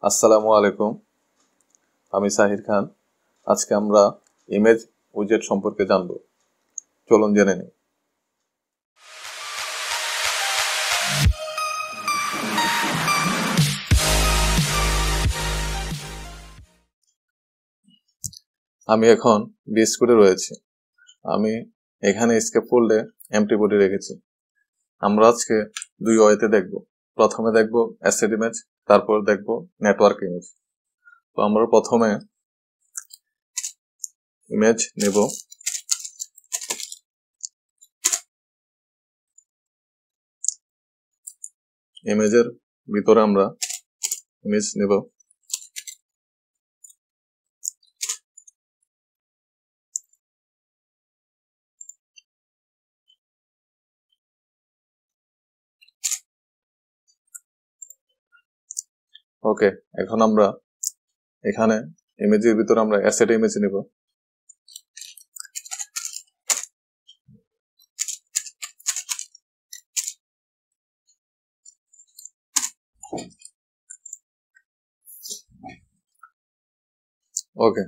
আসসালামু আলাইকুম, আমি সাহির খান। আজকে আমরা ইমেজ উইজেট সম্পর্কে জানব। চলুন জেনে নিই। আমি এখন ডিসকর্ডে রয়েছি। আমি এখানে স্কেপ ফোল্ডে এমটি বডি রেখেছি। আমরা আজকে দুই ওয়েতে দেখব। প্রথমে দেখব অ্যাসেট ইমেজ, তারপর দেখব নেটওয়ার্ক ইমেজ। তো আমরা প্রথমে ইমেজ নেব। ইমেজের ভিতরে আমরা ইমেজ নেব। ওকে, এখন আমরা এখানে ইমেজের ভিতরে আমরা অ্যাসেট ইমেজ নেব। ওকে,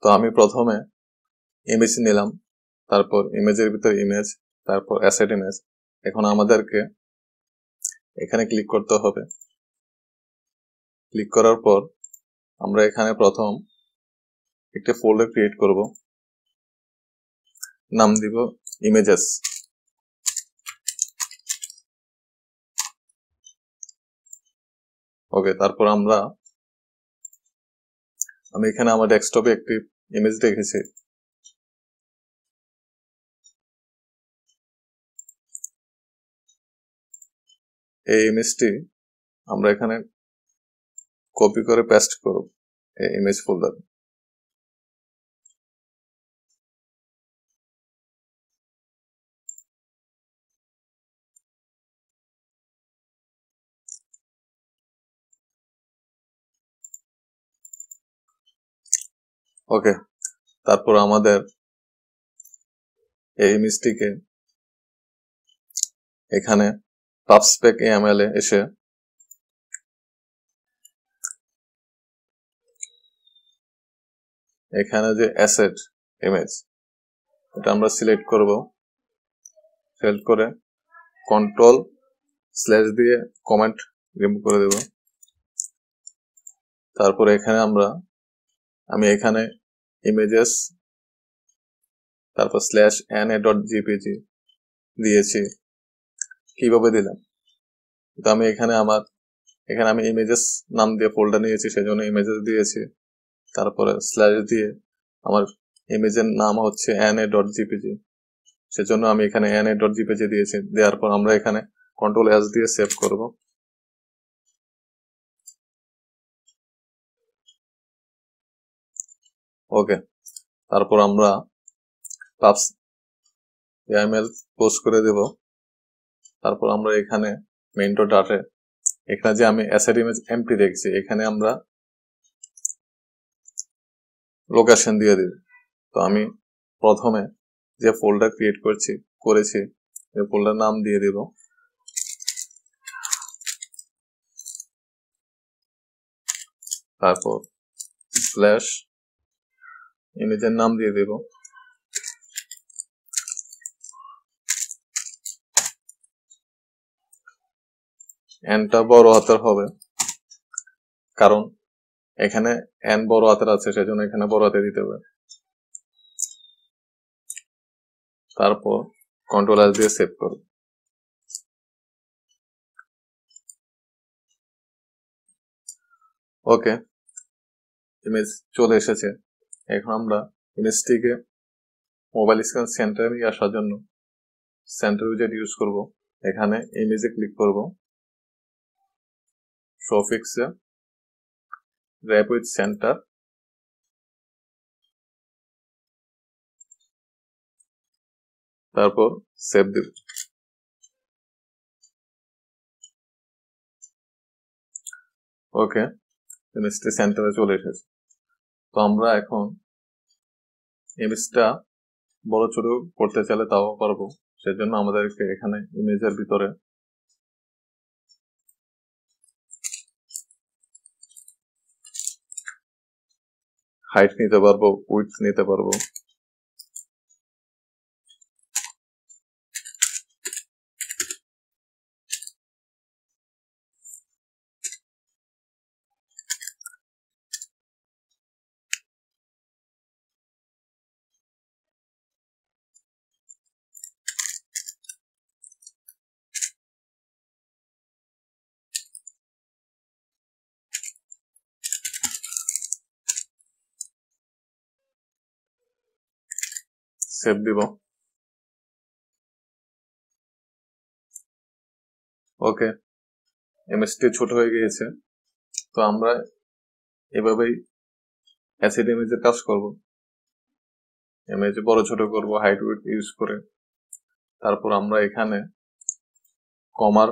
তো আমি প্রথমে ইমেজ নিলাম, তারপর ইমেজের ভিতরে ইমেজ, তারপর অ্যাসেট ইমেজ। এখন আমাদেরকে এখানে ক্লিক করতে হবে। ক্লিক করার পর আমরা এখানে প্রথম একটা ফোল্ডার ক্রিয়েট করব, নাম দিব ইমেজেস। ওকে, তারপর আমি এখানে আমার ডেস্কটপে একটি ইমেজ রেখেছি। এই ইমেজটি আমরা এখানে কপি করে পেস্ট করব এই ইমেজ ফোল্ডারে। ওকে, তারপর আমাদের এই ইমেজটিকে এখানে পাবস্পেক এএমএল এ এসে এখানে যে অ্যাসেট ইমেজ, এটা আমরা সিলেক্ট করব। সিলেক্ট করে কন্ট্রোল স্ল্যাশ দিয়ে কমেন্ট রিমুভ করে দেব। তারপর এখানে আমি এখানে ইমেজেস, তারপর স্ল্যাশ na.jpg দিয়েছি। কিভাবে দিলাম? তো আমি এখানে আমি ইমেজেস নাম দিয়ে ফোল্ডার নিয়েছি, সেজন্য ইমেজেস দিয়েছি। তারপরে স্ল্যাশ দিয়ে আমার ইমেজের নাম হচ্ছে na.jpg, সেজন্য আমি এখানে na.jpg দিয়েছি। দেওয়ার পর আমরা এখানে কন্ট্রোল এস দিয়ে সেভ করব। ওকে, তারপর আমরা পাবস এএমএল পোস্ট করে দেব। তারপর আমরা এখানে মেইন.ডাটা, এখানে যে আমি অ্যাসেট ইমেজ এমটি রেখেছি, এখানে আমরা লোকেশন দিয়ে দিব। তো আমি প্রথমে যে ফোল্ডার ক্রিয়েট করেছি এই ফোল্ডার নাম দিয়ে দিব। তারপর স্ল্যাশ ইমেজের নাম দিয়ে দেব। এনটা বড় হাতের হবে, কারণ এখানে এন বড় হাতের আছে, সেজন্য এখানে বড় হাতে দিতে হবে। তারপর কন্ট্রোল এস দিয়ে সেভ করব। ওকে, ইমেজ চলে এসেছে। এখন আমরা ইমেজটিকে মোবাইল স্ক্রিন সেন্টারে নিয়ে আসার জন্য সেন্টার উইজেট ইউজ করব। এখানে ইমেজে ক্লিক করব, শো ফিক্সে র্যাপ উইথ সেন্টার, তারপর সেভ দিব। ওকে, ইমেজটি সেন্টারে চলে এসেছে। তো আমরা এখন ইমেজটা বড় ছোট করতে চাইলে তাও পারবো। সেজন্য আমাদেরকে এখানে ইমেজের ভিতরে হাইট নিতে পারবো, উইডথ নিতে পারবো। সেভ দিব। ওকে, ইমেজটি ছোট হয়ে গিয়েছে। তো আমরা এভাবেই অ্যাসিড ইমেজের কাজ করব। ইমেজ বড় ছোট করব হাইট উইডথ ইউজ করে। তারপর আমরা এখানে কমার,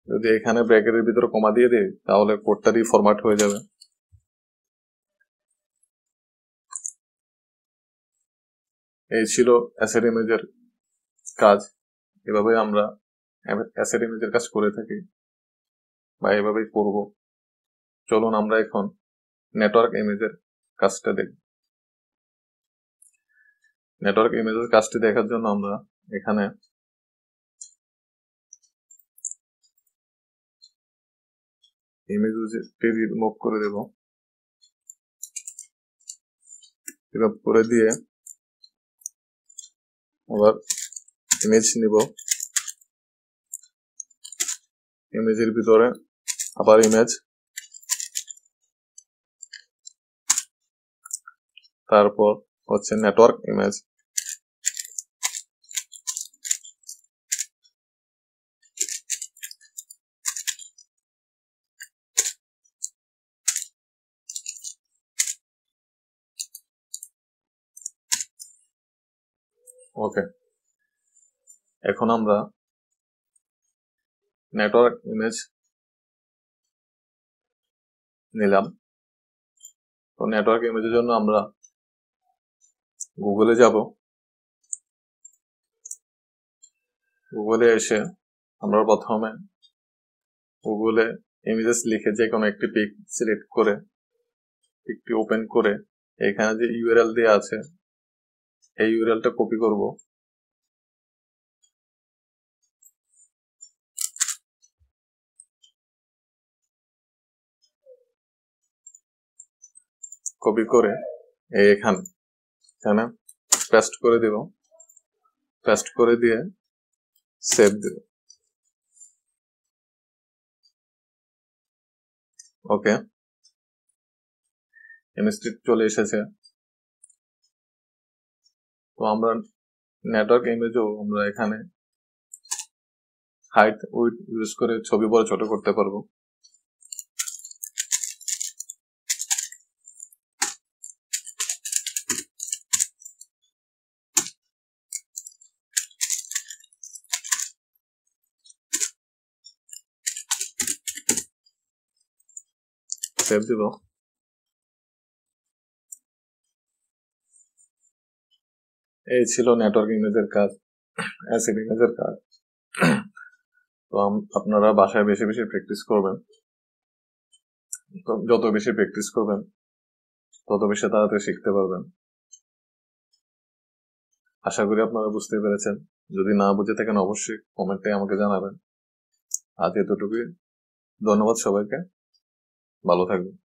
যদি এখানে ব্র্যাকেটের ভিতরে কমা দিয়ে দিই তাহলে কোডটারই ফরম্যাট হয়ে যাবে। এই ছিল অ্যাসেট ইমেজের কাজ। এভাবে আমরা অ্যাসেট ইমেজের কাজ করে থাকি বা এভাবেই করব। চলুন আমরা এখন নেটওয়ার্ক ইমেজের কাজটা দেখি। নেটওয়ার্ক ইমেজের কাজটি দেখার জন্য আমরা এখানে ইমেজটি রিমুভ করে দেব। রিমুভ করে দিয়ে আবার ইমেজ নিব, ইমেজের ভিতরে আবার ইমেজ, তারপর হচ্ছে নেটওয়ার্ক ইমেজ। ওকে, এখন আমরা নেটওয়ার্ক ইমেজ নিলাম। তো নেটওয়ার্ক ইমেজের জন্য আমরা গুগলে যাব। গুগলে এসে আমরা প্রথমে গুগলে ইমেজেস লিখে যে কোনো একটি পিক সিলেক্ট করে পিকটি ওপেন করে এখানে যে ইউআরএল দেওয়া আছে এই ইউআরএলটা কপি করব। কপি করে এখানে পেস্ট করে দেব। পেস্ট করে দিয়ে সেভ দেব। ওকে, ইমেজটি চলে এসেছে। তো আমরা নেটওয়ার্ক ইমেজও আমরা এখানে হাইট উইডথ ইউজ করে ছবি বড় ছোট করতে পারবো। সেভ দিব। এই ছিল নেটওয়ার্ক ইমেজের কাজ, অ্যাসিড ইমেজের কাজ। তো আপনারা বাসায় বেশি বেশি প্র্যাকটিস করবেন। যত বেশি প্র্যাকটিস করবেন তত বেশি তাড়াতাড়ি শিখতে পারবেন। আশা করি আপনারা বুঝতে পেরেছেন। যদি না বুঝে থাকেন অবশ্যই কমেন্টে আমাকে জানাবেন। আজ এতটুকুই। ধন্যবাদ সবাইকে, ভালো থাকবেন।